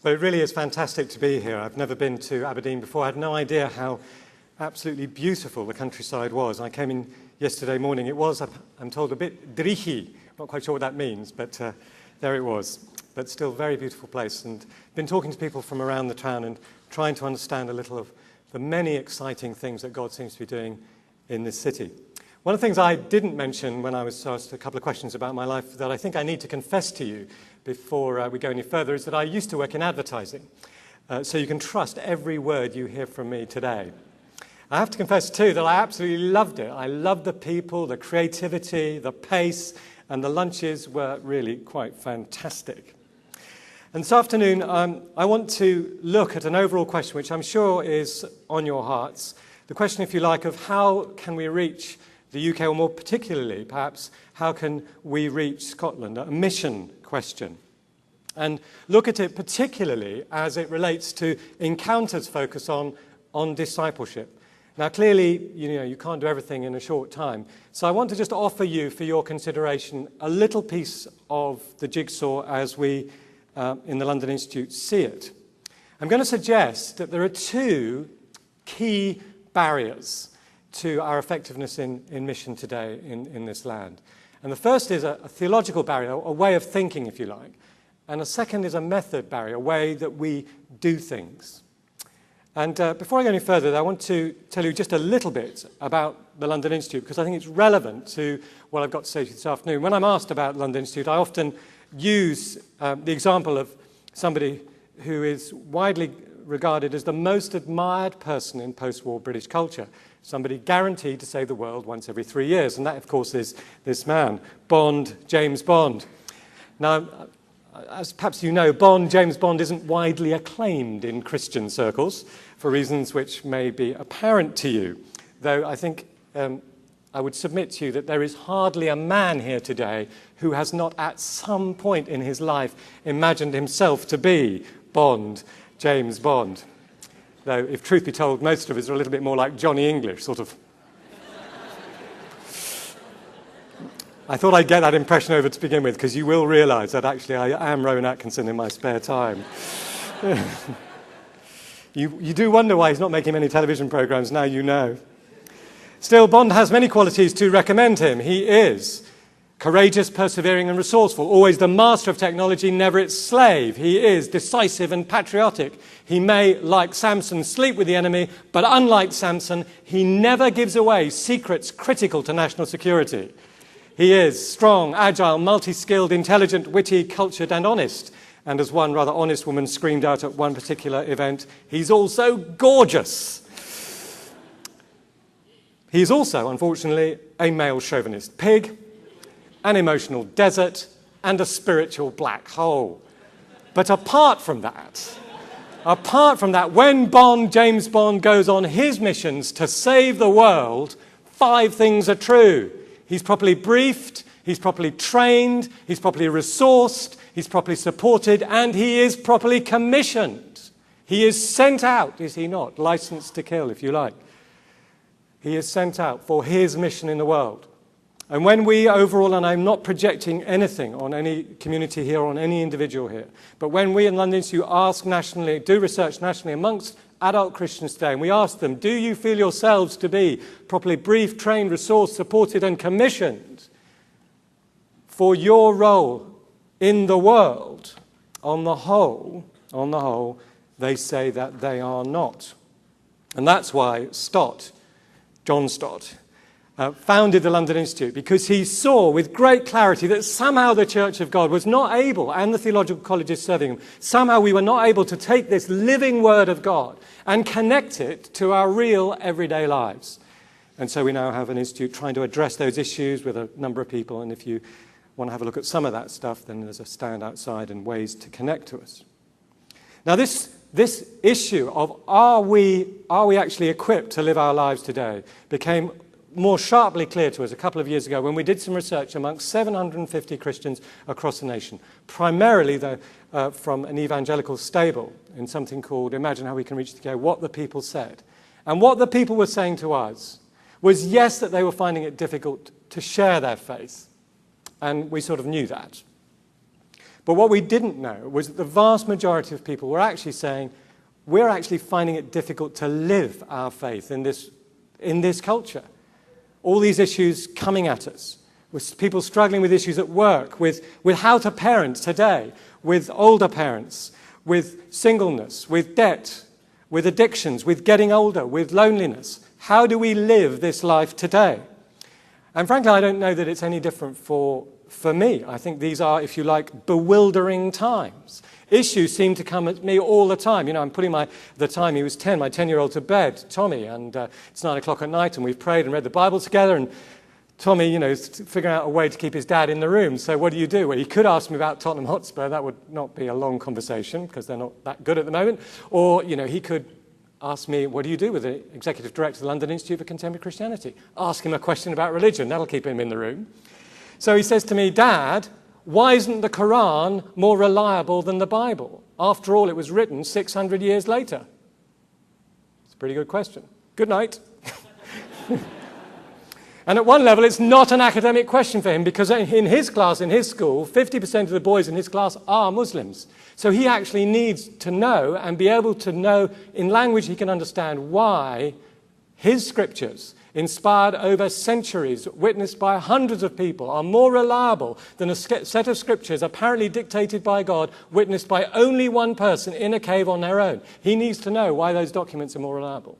Well, it really is fantastic to be here. I've never been to Aberdeen before. I had no idea how absolutely beautiful the countryside was. I came in yesterday morning. It was, I'm told, a bit dreichy. Not quite sure what that means, but there it was. But still, very beautiful place. And been talking to people from around the town and trying to understand a little of the many exciting things that God seems to be doing in this city. One of the things I didn't mention when I was asked a couple of questions about my life that I think I need to confess to you before we go any further is that I used to work in advertising. So you can trust every word you hear from me today. I have to confess too that I absolutely loved it. I loved the people, the creativity, the pace, and the lunches were really quite fantastic. And this afternoon I want to look at an overall question which I'm sure is on your hearts. The question, if you like, of how can we reach the UK, or more particularly, perhaps, how can we reach Scotland? A mission question. And look at it particularly as it relates to Encounter's focus on discipleship. Now, clearly, you can't do everything in a short time. So I want to just offer you, for your consideration, a little piece of the jigsaw as we, in the London Institute, see it. I'm going to suggest that there are two key barriers to our effectiveness in mission today in this land. And the first is a theological barrier, a way of thinking, if you like. And the second is a method barrier, a way that we do things. And before I go any further, I want to tell you just a little bit about the London Institute, because I think it's relevant to what I've got to say to you this afternoon. When I'm asked about the London Institute, I often use the example of somebody who is widely regarded as the most admired person in post-war British culture, somebody guaranteed to save the world once every 3 years. And that, of course, is this man, Bond, James Bond. Now, as perhaps you know, James Bond isn't widely acclaimed in Christian circles for reasons which may be apparent to you, though I think I would submit to you that there is hardly a man here today who has not at some point in his life imagined himself to be Bond, James Bond. Though, if truth be told, most of us are a little bit more like Johnny English, sort of. I thought I'd get that impression over to begin with, because you will realise that actually I am Rowan Atkinson in my spare time. You do wonder why he's not making many television programmes, now you know. Still, Bond has many qualities to recommend him. He is courageous, persevering and resourceful, always the master of technology, never its slave. He is decisive and patriotic. He may, like Samson, sleep with the enemy, but unlike Samson, he never gives away secrets critical to national security. He is strong, agile, multi-skilled, intelligent, witty, cultured and honest. And as one rather honest woman screamed out at one particular event, he's also gorgeous. He's also, unfortunately, a male chauvinist pig, an emotional desert, and a spiritual black hole. But apart from that, when James Bond goes on his missions to save the world, 5 things are true. He's properly briefed, he's properly trained, he's properly resourced, he's properly supported, and he is properly commissioned. He is sent out, is he not? Licensed to kill, if you like. He is sent out for his mission in the world. And when we overall, and I'm not projecting anything on any community here, on any individual here, but when we in London Institute ask nationally, do research nationally amongst adult Christians today, and we ask them, do you feel yourselves to be properly briefed, trained, resourced, supported and commissioned for your role in the world? On the whole, they say that they are not. And that's why John Stott, founded the London Institute, because he saw with great clarity that somehow the Church of God was not able, and the theological colleges serving him, somehow we were not able to take this living word of God and connect it to our real everyday lives. And so we now have an institute trying to address those issues with a number of people, and if you want to have a look at some of that stuff, then there's a stand outside and ways to connect to us. Now this issue of are we actually equipped to live our lives today became more sharply clear to us a couple of years ago when we did some research amongst 750 Christians across the nation, primarily from an evangelical stable in something called Imagine How We Can Reach the UK, what the people said. And what the people were saying to us was, yes, that they were finding it difficult to share their faith. And we sort of knew that. But what we didn't know was that the vast majority of people were actually saying, we're actually finding it difficult to live our faith in this culture. All these issues coming at us, with people struggling with issues at work, with how to parent today, with older parents, with singleness, with debt, with addictions, with getting older, with loneliness. How do we live this life today? And frankly, I don't know that it's any different for me. I think these are, if you like, bewildering times. Issues seem to come at me all the time. You know, I'm putting the time he was 10, my 10-year-old to bed, Tommy, and it's 9 o'clock at night, and we've prayed and read the Bible together, and Tommy, you know, is figuring out a way to keep his dad in the room. So what do you do? Well, he could ask me about Tottenham Hotspur. That would not be a long conversation because they're not that good at the moment. Or, you know, he could ask me, what do you do with the Executive Director of the London Institute for Contemporary Christianity? Ask him a question about religion. That'll keep him in the room. So he says to me, Dad, why isn't the Quran more reliable than the Bible? After all, it was written 600 years later. It's a pretty good question. Good night. And at one level, it's not an academic question for him because in his class, in his school, 50% of the boys in his class are Muslims. So he actually needs to know and be able to know in language he can understand why his scriptures, inspired over centuries, witnessed by hundreds of people, are more reliable than a set of scriptures apparently dictated by God, witnessed by only one person in a cave on their own. He needs to know why those documents are more reliable.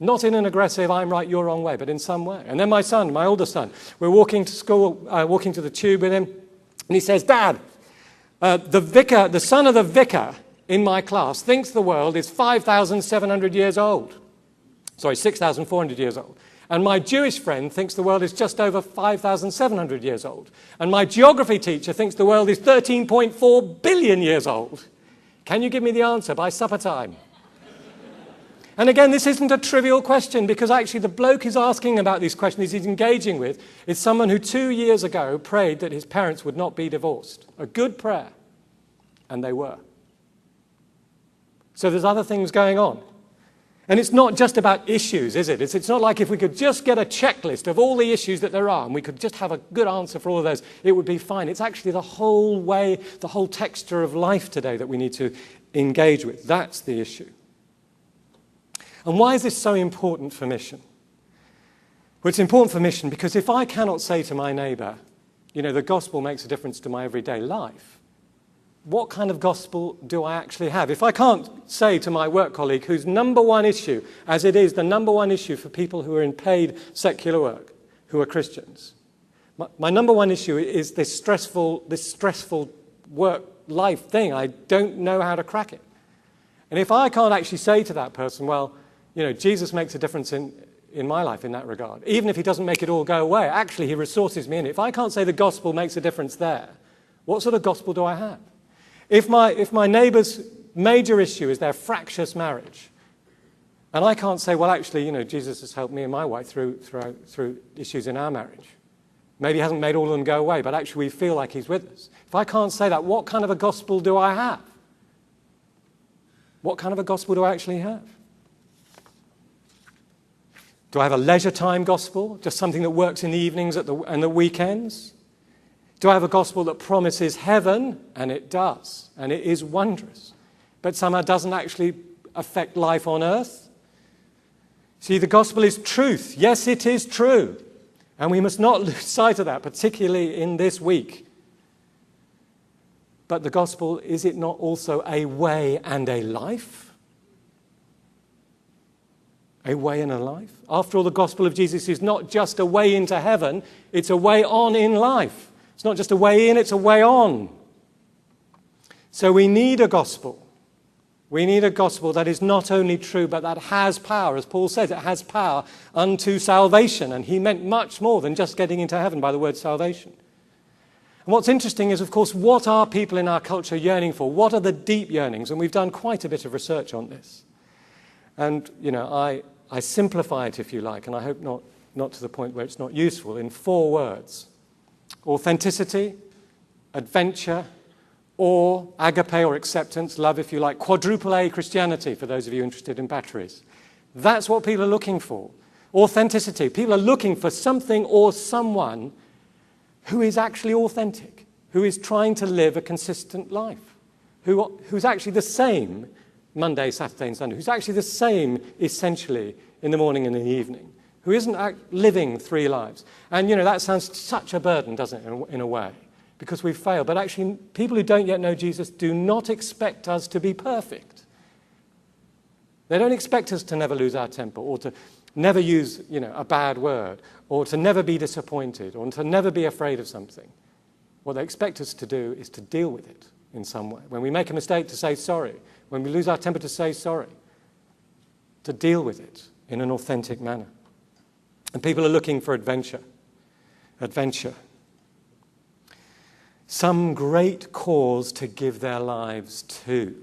Not in an aggressive, I'm right, you're wrong way, but in some way. And then my son, my older son, we're walking to school, walking to the tube with him, and he says, Dad, the son of the vicar in my class thinks the world is 5,700 years old. Sorry, 6,400 years old. And my Jewish friend thinks the world is just over 5,700 years old. And my geography teacher thinks the world is 13.4 billion years old. Can you give me the answer by supper time? And again, this isn't a trivial question because actually the bloke who's asking about these questions he's engaging with is someone who 2 years ago prayed that his parents would not be divorced. A good prayer. And they were. So there's other things going on. And it's not just about issues, is it? It's not like if we could just get a checklist of all the issues that there are and we could just have a good answer for all of those, it would be fine. It's actually the whole way, the whole texture of life today that we need to engage with. That's the issue. And why is this so important for mission? Well, it's important for mission because if I cannot say to my neighbour, you know, the gospel makes a difference to my everyday life, what kind of gospel do I actually have? If I can't say to my work colleague, whose number one issue, as it is the number one issue for people who are in paid secular work, who are Christians, my number one issue is this stressful work-life thing. I don't know how to crack it. And if I can't actually say to that person, well, you know, Jesus makes a difference in my life in that regard. Even if he doesn't make it all go away, actually he resources me in it. If I can't say the gospel makes a difference there, what sort of gospel do I have? If my neighbour's major issue is their fractious marriage, and I can't say, well, actually, you know, Jesus has helped me and my wife through issues in our marriage. Maybe he hasn't made all of them go away, but actually we feel like he's with us. If I can't say that, what kind of a gospel do I have? What kind of a gospel do I actually have? Do I have a leisure time gospel, just something that works in the evenings and the weekends? Do I have a gospel that promises heaven? And it does, and it is wondrous, but somehow doesn't actually affect life on earth? See, the gospel is truth. Yes, it is true, and we must not lose sight of that, particularly in this week. But the gospel, is it not also a way and a life? A way and a life? After all, the gospel of Jesus is not just a way into heaven, it's a way on in life. It's not just a way in, it's a way on. So we need a gospel. We need a gospel that is not only true, but that has power. As Paul says, it has power unto salvation. And he meant much more than just getting into heaven by the word salvation. And what's interesting is, of course, what are people in our culture yearning for? What are the deep yearnings? And we've done quite a bit of research on this. And, you know, I simplify it, if you like, and I hope not to the point where it's not useful, in 4 words. Authenticity, adventure, or agape or acceptance, love, if you like, quadruple A Christianity, for those of you interested in batteries. That's what people are looking for. Authenticity. People are looking for something or someone who is actually authentic, who is trying to live a consistent life, who's actually the same Monday, Saturday, and Sunday, who's actually the same essentially in the morning and in the evening, who isn't living 3 lives. And, that sounds such a burden, doesn't it, in a way, because we've failed. But actually, people who don't yet know Jesus do not expect us to be perfect. They don't expect us to never lose our temper or to never use, a bad word or to never be disappointed or to never be afraid of something. What they expect us to do is to deal with it in some way. When we make a mistake, to say sorry. When we lose our temper, to say sorry. To deal with it in an authentic manner. And people are looking for adventure. Adventure. Some great cause to give their lives to,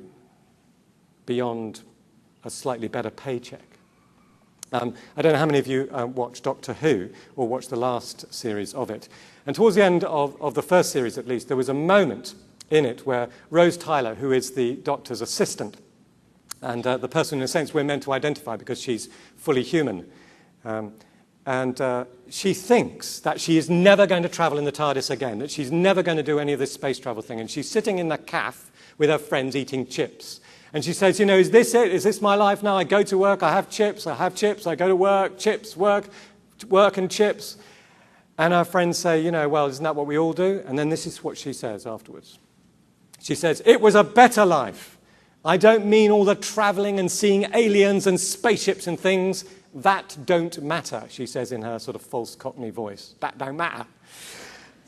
beyond a slightly better paycheck. I don't know how many of you watched Doctor Who or watched the last series of it. And towards the end of the first series, at least, there was a moment in it where Rose Tyler, who is the Doctor's assistant, and the person, in a sense, we're meant to identify because she's fully human, and she thinks that she is never going to travel in the TARDIS again, that she's never going to do any of this space travel thing, and she's sitting in the cafe with her friends eating chips. And she says, is this it? Is this my life now? I go to work, I have chips, I go to work, chips, work and chips. And our friends say, well, isn't that what we all do? And then this is what she says afterwards. She says, it was a better life. I don't mean all the traveling and seeing aliens and spaceships and things. That don't matter, she says in her sort of false Cockney voice. That don't matter.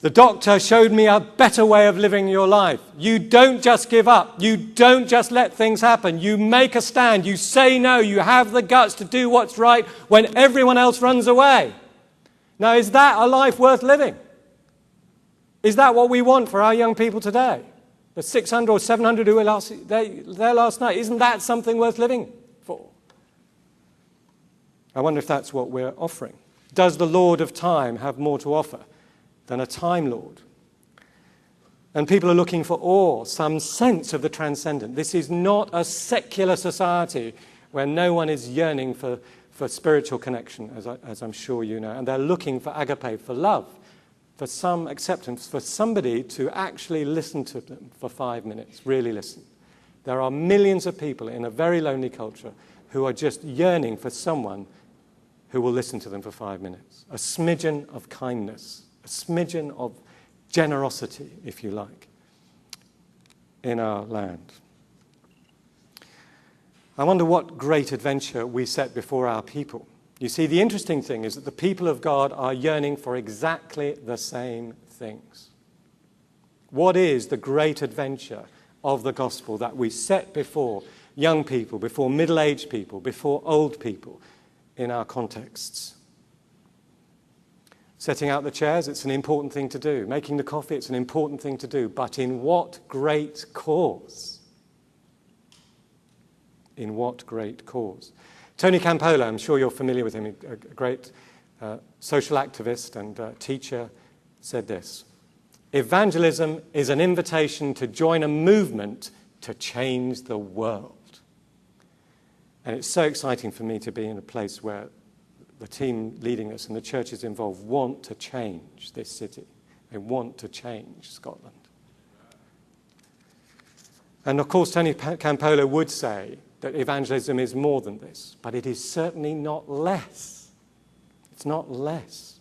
The Doctor showed me a better way of living your life. You don't just give up. You don't just let things happen. You make a stand. You say no. You have the guts to do what's right when everyone else runs away. Now, is that a life worth living? Is that what we want for our young people today? The 600 or 700 who were there last night, isn't that something worth living for? I wonder if that's what we're offering. Does the Lord of time have more to offer than a Time Lord? And people are looking for awe, some sense of the transcendent. This is not a secular society where no one is yearning for spiritual connection, as I'm sure you know. And they're looking for agape, for love, for some acceptance, for somebody to actually listen to them for 5 minutes, really listen. There are millions of people in a very lonely culture who are just yearning for someone who will listen to them for 5 minutes. A smidgen of kindness, a smidgen of generosity, if you like, in our land. I wonder what great adventure we set before our people. You see, the interesting thing is that the people of God are yearning for exactly the same things. What is the great adventure of the gospel that we set before young people, before middle-aged people, before old people in our contexts? Setting out the chairs, it's an important thing to do. Making the coffee, it's an important thing to do. But in what great cause? In what great cause? Tony Campolo, I'm sure you're familiar with him, a great social activist and teacher, said this: evangelism is an invitation to join a movement to change the world. And it's so exciting for me to be in a place where the team leading us and the churches involved want to change this city. They want to change Scotland. And of course, Tony Campolo would say that evangelism is more than this, but it is certainly not less. It's not less.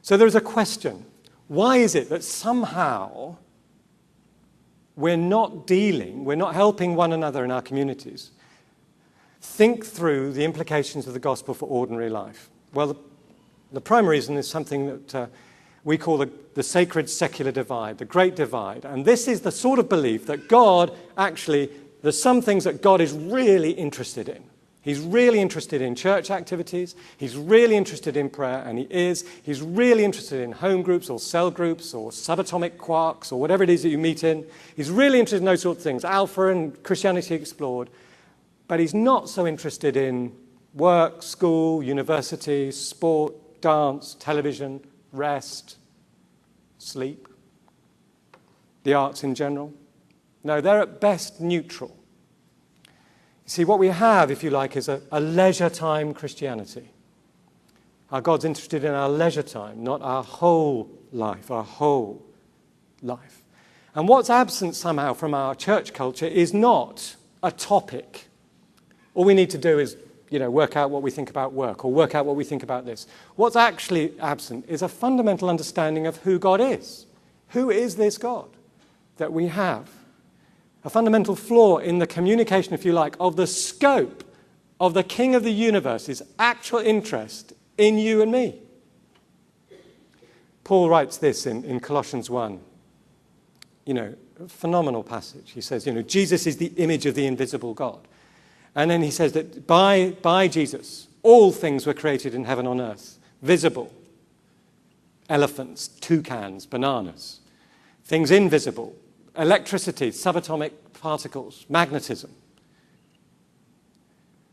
So there's a question. Why is it that somehow we're not helping one another in our communities think through the implications of the gospel for ordinary life? Well, the primary reason is something that we call the sacred secular divide, the great divide. And this is the sort of belief that God actually, there's some things that God is really interested in. He's really interested in church activities. He's really interested in prayer, and He's really interested in home groups or cell groups or subatomic quarks or whatever it is that you meet in. He's really interested in those sorts of things, Alpha and Christianity Explored. But He's not so interested in work, school, university, sport, dance, television, rest, sleep, the arts in general. No, they're at best neutral. You see, what we have, if you like, is a leisure time Christianity. Our God's interested in our leisure time, not our whole life, our whole life. And what's absent somehow from our church culture is not a topic. All we need to do is, work out what we think about work or work out what we think about this. What's actually absent is a fundamental understanding of who God is. Who is this God that we have? A fundamental flaw in the communication, if you like, of the scope of the King of the universe's actual interest in you and me. Paul writes this in Colossians 1. A phenomenal passage. He says, Jesus is the image of the invisible God. And then he says that by Jesus, all things were created in heaven and on earth. Visible, elephants, toucans, bananas. Things invisible, electricity, subatomic particles, magnetism.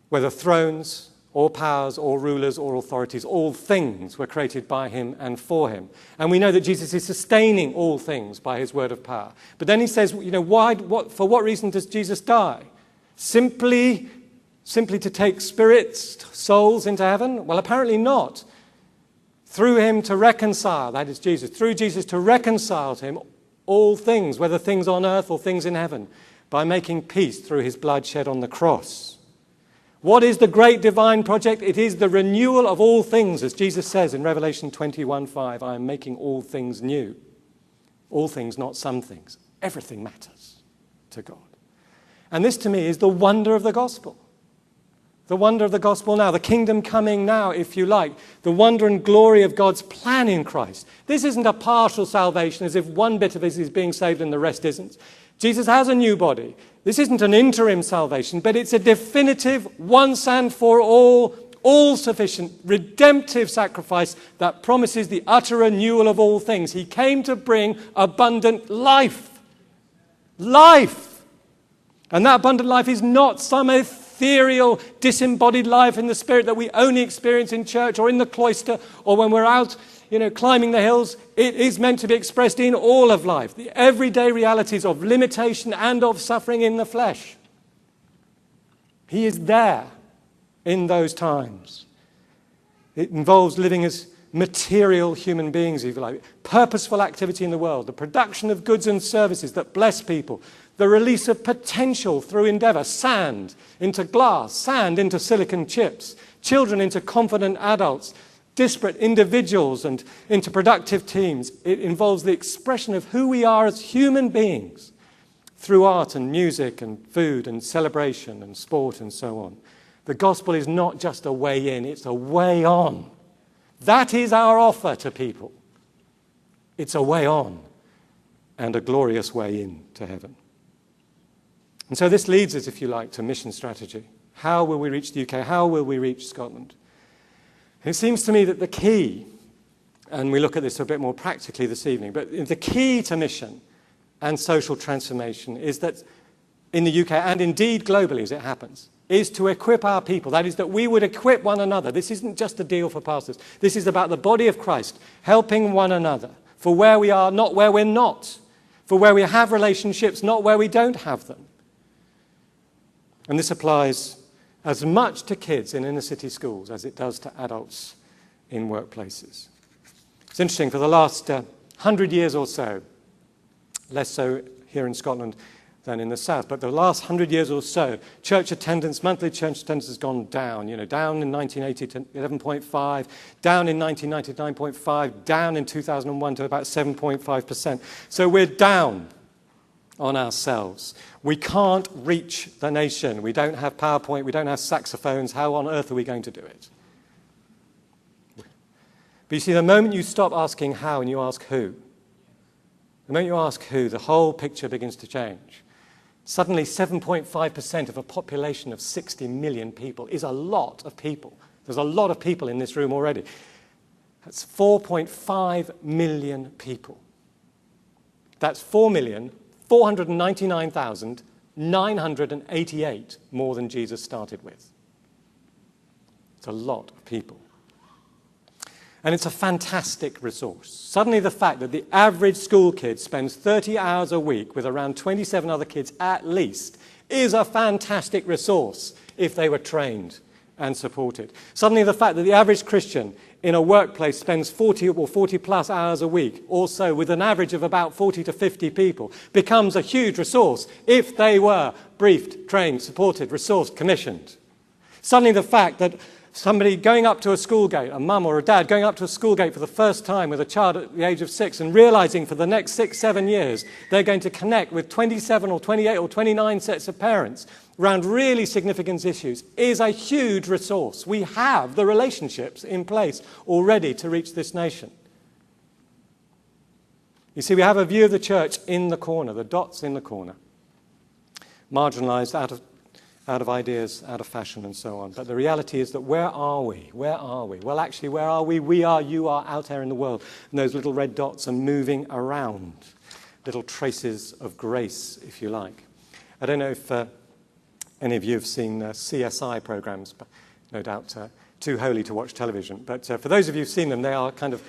Whether thrones or powers or rulers or authorities, all things were created by him and for him. And we know that Jesus is sustaining all things by his word of power. But then he says, for what reason does Jesus die? Simply to take spirits, souls into heaven? Well, apparently not. Through him to reconcile, that is Jesus, through Jesus to reconcile to him all things, whether things on earth or things in heaven, by making peace through his blood shed on the cross. What is the great divine project? It is the renewal of all things, as Jesus says in Revelation 21:5, I am making all things new. All things, not some things. Everything matters to God. And this to me is the wonder of the gospel. The wonder of the gospel now, the kingdom coming now, if you like, the wonder and glory of God's plan in Christ. This isn't a partial salvation, as if one bit of it is being saved and the rest isn't. Jesus has a new body. This isn't an interim salvation, but it's a definitive, once and for all sufficient, redemptive sacrifice that promises the utter renewal of all things. He came to bring abundant life. Life! And that abundant life is not some ethereal, disembodied life in the spirit that we only experience in church or in the cloister or when we're out, climbing the hills. It is meant to be expressed in all of life, the everyday realities of limitation and of suffering in the flesh. He is there in those times. It involves living as material human beings, if you like, purposeful activity in the world, the production of goods and services that bless people, the release of potential through endeavor, sand into glass, sand into silicon chips, children into confident adults, disparate individuals and into productive teams. It involves the expression of who we are as human beings through art and music and food and celebration and sport and so on. The gospel is not just a way in, it's a way on. That is our offer to people. It's a way on and a glorious way in to heaven. And so this leads us, if you like, to mission strategy. How will we reach the UK? How will we reach Scotland? And it seems to me that the key, and we look at this a bit more practically this evening, but the key to mission and social transformation is that in the UK, and indeed globally as it happens, is to equip our people. That is, that we would equip one another. This isn't just a deal for pastors. This is about the body of Christ, helping one another for where we are, not where we're not, for where we have relationships, not where we don't have them. And this applies as much to kids in inner city schools as it does to adults in workplaces. It's interesting, for the last 100 years or so, less so here in Scotland than in the south, but the last 100 years or so, church attendance, monthly church attendance has gone down, down in 1980 to 11.5, down in 1990 to 9.5, down in 2001 to about 7.5%. So we're down on ourselves. We can't reach the nation. We don't have PowerPoint, we don't have saxophones. How on earth are we going to do it? But you see, the moment you stop asking how and you ask who, the moment you ask who, the whole picture begins to change. Suddenly 7.5% of a population of 60 million people is a lot of people. There's a lot of people in this room already. That's 4.5 million people. That's 4,499,988 more than Jesus started with. It's a lot of people. And it's a fantastic resource. Suddenly the fact that the average school kid spends 30 hours a week with around 27 other kids at least is a fantastic resource if they were trained and supported. Suddenly the fact that the average Christian in a workplace spends 40 or 40 plus hours a week, also with an average of about 40 to 50 people, becomes a huge resource if they were briefed, trained, supported, resourced, commissioned. Suddenly the fact that somebody going up to a school gate, a mum or a dad going up to a school gate for the first time with a child at the age of 6 and realizing for the next 6, 7 years they're going to connect with 27 or 28 or 29 sets of parents around really significant issues is a huge resource. We have the relationships in place already to reach this nation. You see, we have a view of the church in the corner, the dots in the corner, marginalized, out of ideas, out of fashion, and so on. But the reality is that where are we? Where are we? Well, actually, where are we? We are, you are out there in the world. And those little red dots are moving around, little traces of grace, if you like. I don't know if any of you have seen CSI programs, but no doubt too holy to watch television. But for those of you who've seen them, they are kind of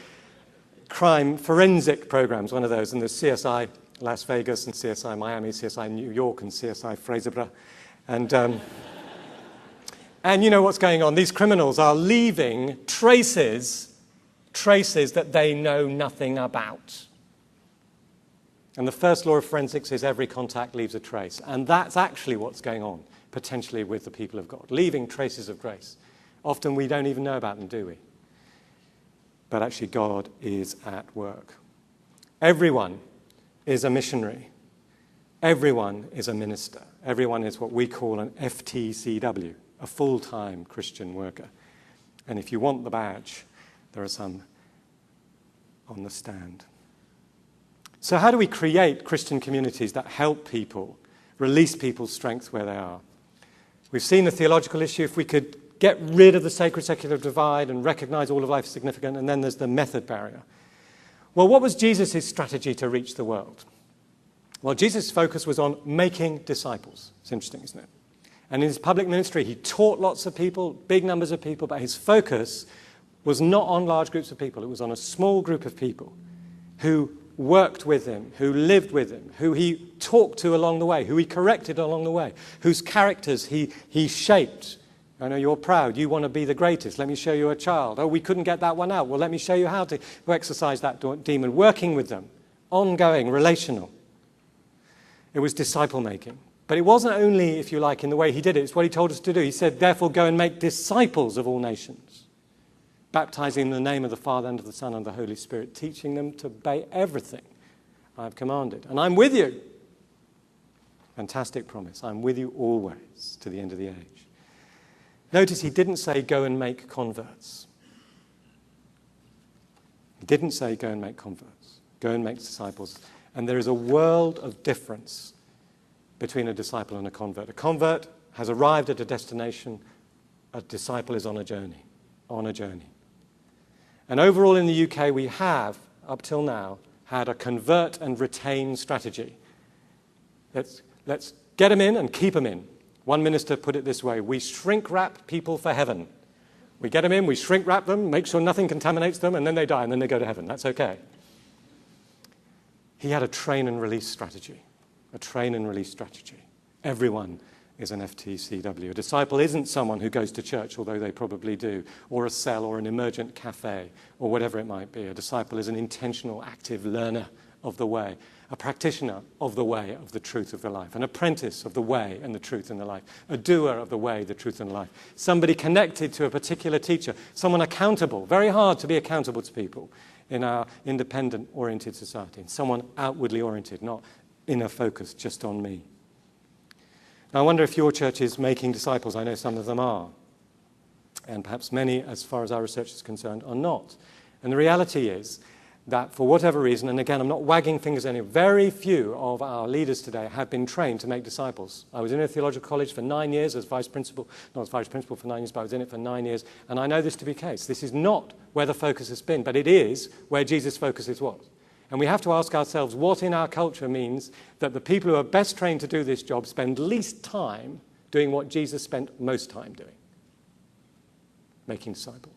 crime forensic programs, one of those. And there's CSI Las Vegas and CSI Miami, CSI New York and CSI Fraserburgh. And you know what's going on. These criminals are leaving traces that they know nothing about. And the first law of forensics is every contact leaves a trace. And that's actually what's going on, potentially, with the people of God, leaving traces of grace. Often we don't even know about them, do we? But actually God is at work. Everyone is a missionary. Everyone is a minister. Everyone is what we call an FTCW, a full-time Christian worker. And if you want the badge, there are some on the stand. So how do we create Christian communities that help people, release people's strength where they are? We've seen the theological issue. If we could get rid of the sacred-secular divide and recognize all of life is significant, and then there's the method barrier. Well, what was Jesus' strategy to reach the world? Well, Jesus' focus was on making disciples. It's interesting, isn't it? And in his public ministry, he taught lots of people, big numbers of people, but his focus was not on large groups of people. It was on a small group of people who worked with him, who lived with him, who he talked to along the way, who he corrected along the way, whose characters he shaped. I know you're proud. You want to be the greatest. Let me show you a child. Oh, we couldn't get that one out. Well, let me show you how to exercise that demon, working with them, ongoing, relational. It was disciple-making. But it wasn't only, if you like, in the way he did it. It's what he told us to do. He said, therefore, go and make disciples of all nations, baptizing in the name of the Father and of the Son and the Holy Spirit, teaching them to obey everything I have commanded. And I'm with you. Fantastic promise. I'm with you always to the end of the age. Notice he didn't say, go and make converts. He didn't say, go and make converts. Go and make disciples. And there is a world of difference between a disciple and a convert. A convert has arrived at a destination. A disciple is on a journey. On a journey. And overall in the UK, we have, up till now, had a convert and retain strategy. Let's get them in and keep them in. One minister put it this way: we shrink wrap people for heaven. We get them in, we shrink wrap them, make sure nothing contaminates them, and then they die, and then they go to heaven. That's okay. He had a train and release strategy. A train and release strategy. Everyone is an FTCW. A disciple isn't someone who goes to church, although they probably do, or a cell or an emergent cafe, or whatever it might be. A disciple is an intentional, active learner of the way, a practitioner of the way, of the truth of the life, an apprentice of the way and the truth and the life, a doer of the way, the truth and the life, somebody connected to a particular teacher, someone accountable. Very hard to be accountable to people in our independent-oriented society, someone outwardly oriented, not inner focus just on me. Now, I wonder if your church is making disciples. I know some of them are. And perhaps many, as far as our research is concerned, are not. And the reality is that for whatever reason, and again, I'm not wagging fingers at any, very few of our leaders today have been trained to make disciples. I was in a theological college for 9 years as vice principal, not as vice principal for 9 years, but I was in it for 9 years, and I know this to be the case. This is not where the focus has been, but it is where Jesus' focus was. And we have to ask ourselves what in our culture means that the people who are best trained to do this job spend least time doing what Jesus spent most time doing, making disciples.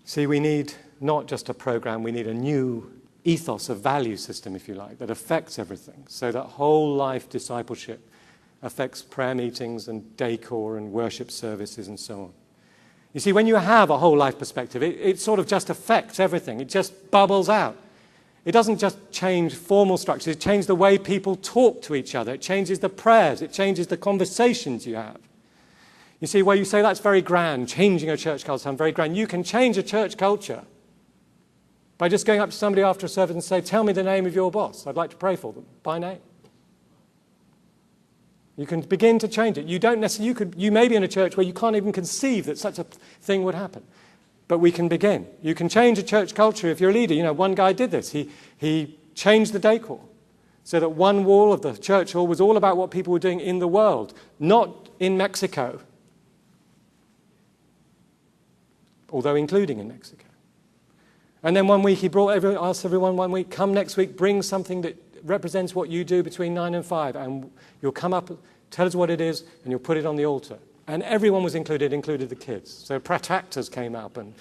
See, we need not just a program, we need a new ethos, a value system, if you like, that affects everything, so that whole life discipleship affects prayer meetings and decor and worship services and so on. You see, when you have a whole life perspective, it sort of just affects everything. It just bubbles out. It doesn't just change formal structures, it changes the way people talk to each other. It changes the prayers, it changes the conversations you have. You see, where you say that's very grand, changing a church culture sounds very grand. You can change a church culture by just going up to somebody after a service and say, tell me the name of your boss. I'd like to pray for them by name. You can begin to change it. You don't necessarily, you may be in a church where you can't even conceive that such a thing would happen. But we can begin. You can change a church culture if you're a leader. You know, one guy did this. He changed the decor so that one wall of the church hall was all about what people were doing in the world, not in Mexico, although including in Mexico. And then one week he asked everyone one week, come next week, bring something that represents what you do between 9 and 5, and you'll come up, tell us what it is, and you'll put it on the altar. And everyone was included the kids. So protractors came up and,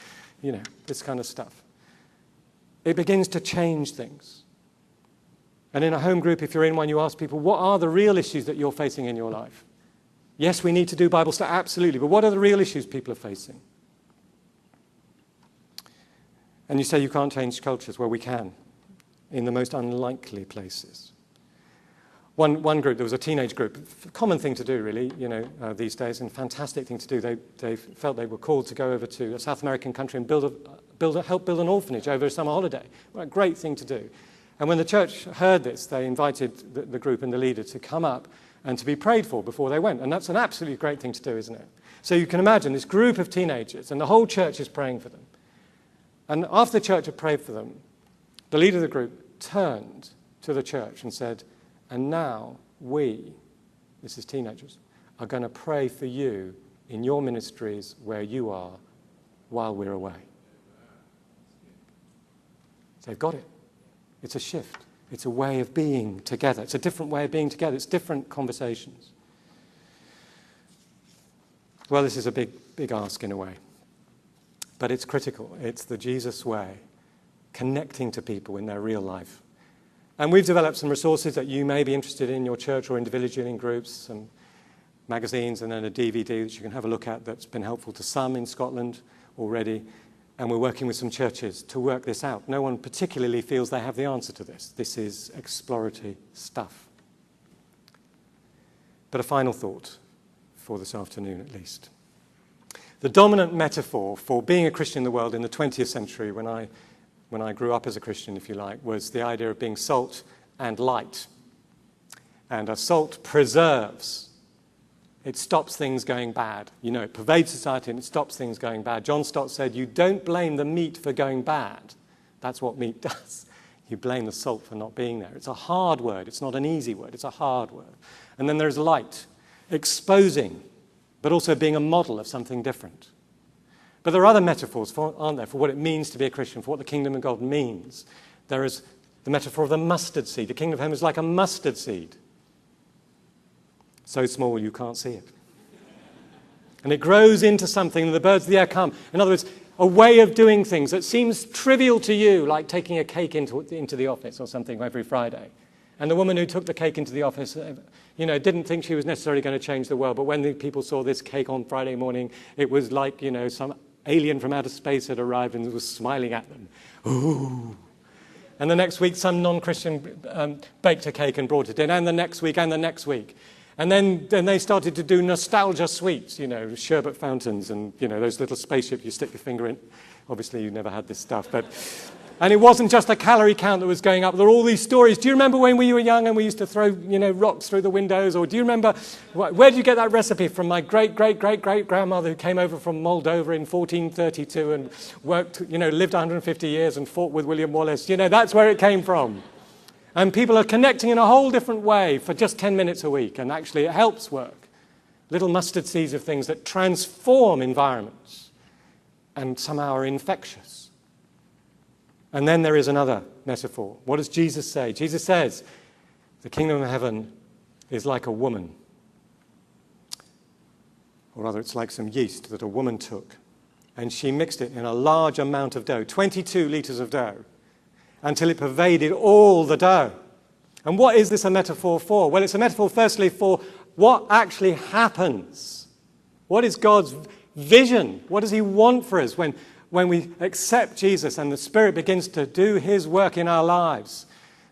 you know, this kind of stuff. It begins to change things. And in a home group, if you're in one, you ask people, what are the real issues that you're facing in your life? Yes, we need to do Bible study, absolutely, but what are the real issues people are facing? And you say you can't change cultures. Well, we can, in the most unlikely places. One group, there was a teenage group, common thing to do really, you know, these days, and fantastic thing to do. They felt they were called to go over to a South American country and help build an orphanage over a summer holiday. What a great thing to do. And when the church heard this, they invited the group and the leader to come up and to be prayed for before they went. And that's an absolutely great thing to do, isn't it? So you can imagine this group of teenagers, and the whole church is praying for them. And after the church had prayed for them, the leader of the group turned to the church and said, and now we, this is teenagers, are going to pray for you in your ministries where you are while we're away. So they've got it. It's a shift. It's a way of being together. It's a different way of being together. It's different conversations. Well, this is a big ask in a way. But it's critical. It's the Jesus way, connecting to people in their real life. And we've developed some resources that you may be interested in your church or individually in groups, some magazines and then a DVD that you can have a look at that's been helpful to some in Scotland already. And we're working with some churches to work this out. No one particularly feels they have the answer to this. This is exploratory stuff. But a final thought for this afternoon at least. The dominant metaphor for being a Christian in the world in the 20th century, when I grew up as a Christian, if you like, was the idea of being salt and light. And a salt preserves. It stops things going bad. You know, it pervades society and it stops things going bad. John Stott said, you don't blame the meat for going bad. That's what meat does. You blame the salt for not being there. It's a hard word. It's not an easy word. It's a hard word. And then there's light, exposing, but also being a model of something different. But there are other metaphors, aren't there, for what it means to be a Christian, for what the kingdom of God means. There is the metaphor of the mustard seed. The kingdom of heaven is like a mustard seed. So small you can't see it. And it grows into something and the birds of the air come. In other words, a way of doing things that seems trivial to you, like taking a cake into the office or something every Friday. And the woman who took the cake into the office, you know, didn't think she was necessarily going to change the world. But when the people saw this cake on Friday morning, it was like, you know, some alien from outer space had arrived and was smiling at them. Ooh. And the next week, some non-Christian baked a cake and brought it in. And the next week, and the next week. And then they started to do nostalgia sweets, you know, sherbet fountains and, you know, those little spaceships you stick your finger in. Obviously, you never had this stuff, but... And it wasn't just a calorie count that was going up. There were all these stories. Do you remember when we were young and we used to throw, you know, rocks through the windows? Or do you remember, where did you get that recipe from? My great-great-great-great-grandmother who came over from Moldova in 1432 and worked, you know, lived 150 years and fought with William Wallace. You know, that's where it came from. And people are connecting in a whole different way for just 10 minutes a week. And actually it helps work. Little mustard seeds of things that transform environments and somehow are infectious. And then there is another metaphor. What does Jesus say? Jesus says, the kingdom of heaven is like a woman. Or rather, it's like some yeast that a woman took. And she mixed it in a large amount of dough, 22 liters of dough, until it pervaded all the dough. And what is this a metaphor for? Well, it's a metaphor, firstly, for what actually happens. What is God's vision. What does he want for us when we accept Jesus and the Spirit begins to do his work in our lives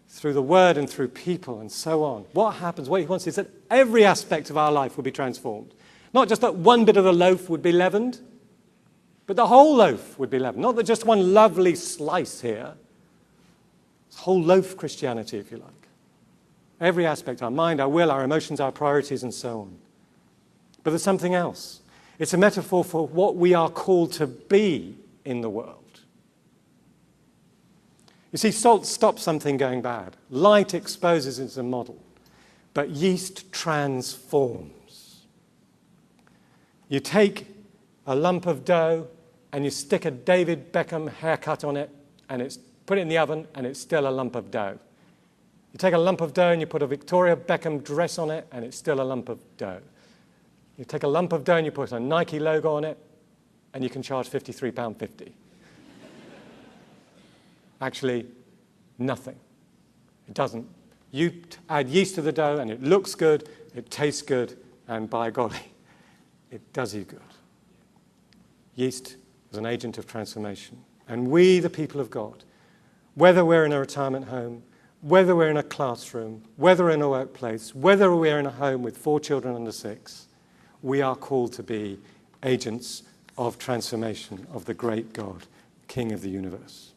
through the Word and through people and so on? What happens? What he wants is that every aspect of our life will be transformed. Not just that one bit of the loaf would be leavened, but the whole loaf would be leavened. Not that just one lovely slice here. It's whole loaf Christianity, if you like. Every aspect, our mind, our will, our emotions, our priorities, and so on. But there's something else. It's a metaphor for what we are called to be in the world. You see, salt stops something going bad. Light exposes as a model. But yeast transforms. You take a lump of dough and you stick a David Beckham haircut on it and put it in the oven and it's still a lump of dough. You take a lump of dough and you put a Victoria Beckham dress on it and it's still a lump of dough. You take a lump of dough and you put a Nike logo on it and you can charge £53.50. Actually, nothing. It doesn't. You add yeast to the dough and it looks good, it tastes good, and by golly, it does you good. Yeast is an agent of transformation. And we, the people of God, whether we're in a retirement home, whether we're in a classroom, whether we're in a workplace, whether we're in a home with 4 children under 6, we are called to be agents of transformation of the great God, King of the universe.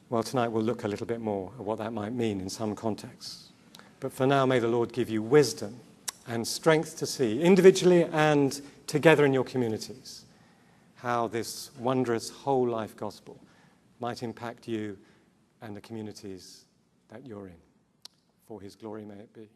Well, tonight we'll look a little bit more at what that might mean in some contexts. But for now, may the Lord give you wisdom and strength to see, individually and together in your communities, how this wondrous whole life gospel might impact you and the communities that you're in. For his glory may it be.